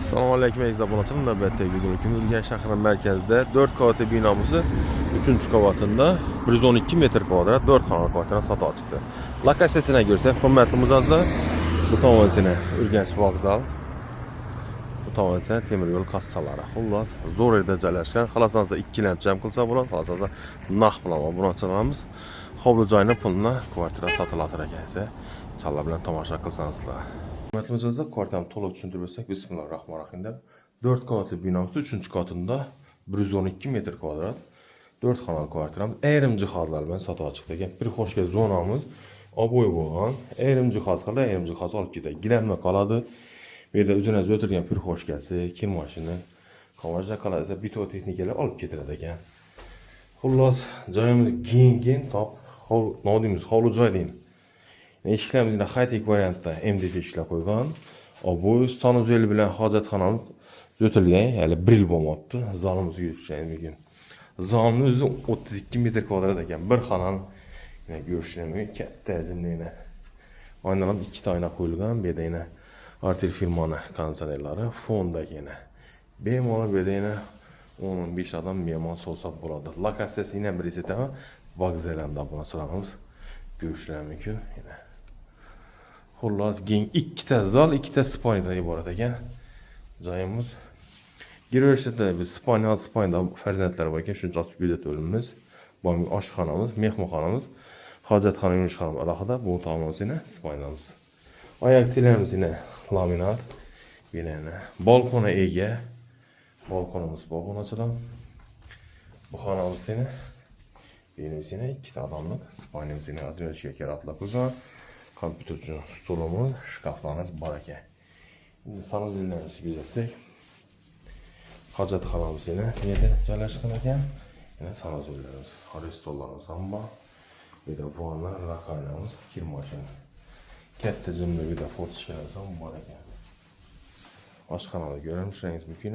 Assalomu alaykum aziz obunachilar. Navbatdagi videomiz Urganch shahri markazida 4 qavatli binomizni 3-qavatında 112 metr kvadrat 4 xonali kvartirani sotuvga chiqdi. Lokatsiyasini ko'rsak, hurmatli mijozlar, bu tomonchini Urganch vokzal, bu tomoncha temir yo'l kassalari. Xullas, zo'r yerda joylashgan. Xalosanizda ikkilamchi ham qilsa bo'ladi, xalosanizda naq bilan obunachilarimiz hovli joyini pulini kvartira sotilatar ekansa, inshaalloh bilan tomosha qilsangizlar. Hurmatli mijozlar, kvartirani to'liq tushuntirib o'tsak, bismillahirrohmanirrohim deb 4 qavatli binomiz 3-qavatında 112 metr kvadrat 4 xonali kvartiramiz ayrim jihozlar bilan sotuvga chiqdi ekan. Bir xo'shga zonamiz oboy bo'lgan. Ayrim jihoz qildi, ayrim jihoz olib ketadi. Gilamda qoladi. Bu yerda o'zini o'tirgan bir xo'shkasi, kir mashina, qovajda qoladi, bito texnikalar olib ketiladi ekan. Xullas, joyimiz keng top, nodimiz hovli joy deydi. Eshiklarimizni high-tech variantda MDF ishlab qo'ygan. Bu sanuzel bilan hojatxonamiz o'tilgan, hali 1 yil bo'lmoqda. Zalimiz ko'rishinglar mumkin. Zalning o'zi 32 metr kvadrat ekan. Bir xonani ko'rishinglar mumkin. Katta hajmli. Oynalar 2 ta oyna qo'yilgan. Bu yerda yana Artel firmani konditsionerlari fonda yana. Bemalol bu yerda 10-15 odam mehmon solsa bo'ladi. Lokatsiyasi yana bir esetaman. Vokzalda bunachilarimiz ko'rishinglar mumkin. Xullas, keng 2 ta zal, 2 ta spalniyadan iborat ekan. Joyimiz girishda biz spalniyada farzandlar bor ekan, shunchasi kuzatib o'rimiz. Bu oshxonamiz, mehmonxonamiz, hojatxona, yumushxona alohida, bu tomonimiz spalniyamiz. Oyoq telamiz laminat, yana balkona ega. Balkonimiz bor bunachilar. Bu xonamiz yana 2 ta odamlik, spalniyamiz adresga kerakli qo'ygan. Kompüter uchun stolimiz, shkaflarimiz bor ekan. Endi sanuzellarimizni ko'rsak, hojatxonamiz yana yerda joylashgan ekan. Yana sanuzellarimiz, stollarimiz ham bor. Bu yerda vanna, rakovinamiz, kir mashina. Katta jumla bu yerda fotoshkalarimiz ham bor ekan. Oshxonamizni ko'rishingiz mumkin.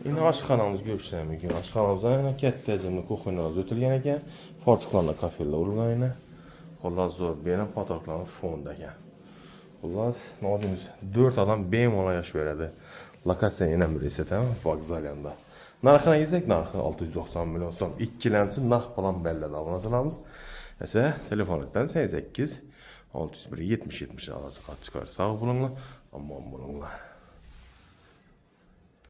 Endi oshxonamizni ko'rishingiz mumkin. Oshxonamizda yana katta jumla kuxonamiz o'tilgan ekan. Fortqonlar kafelar urilgan ekan. Xullas, zo'r bena fotoqlarimiz fonda ekan. Xullas, nodimiz 4 odam bemalol yashab beradi. Lokatsiya yana bir esetaman, vokzalda. Narxini aytsak, narxi 690 million so'm. Ikkilamchi naq bilan belladi obunachilarimiz. Esa telefondan 88 601 70 70 arasida chiqar. Sog' bo'linglar, omon bo'linglar.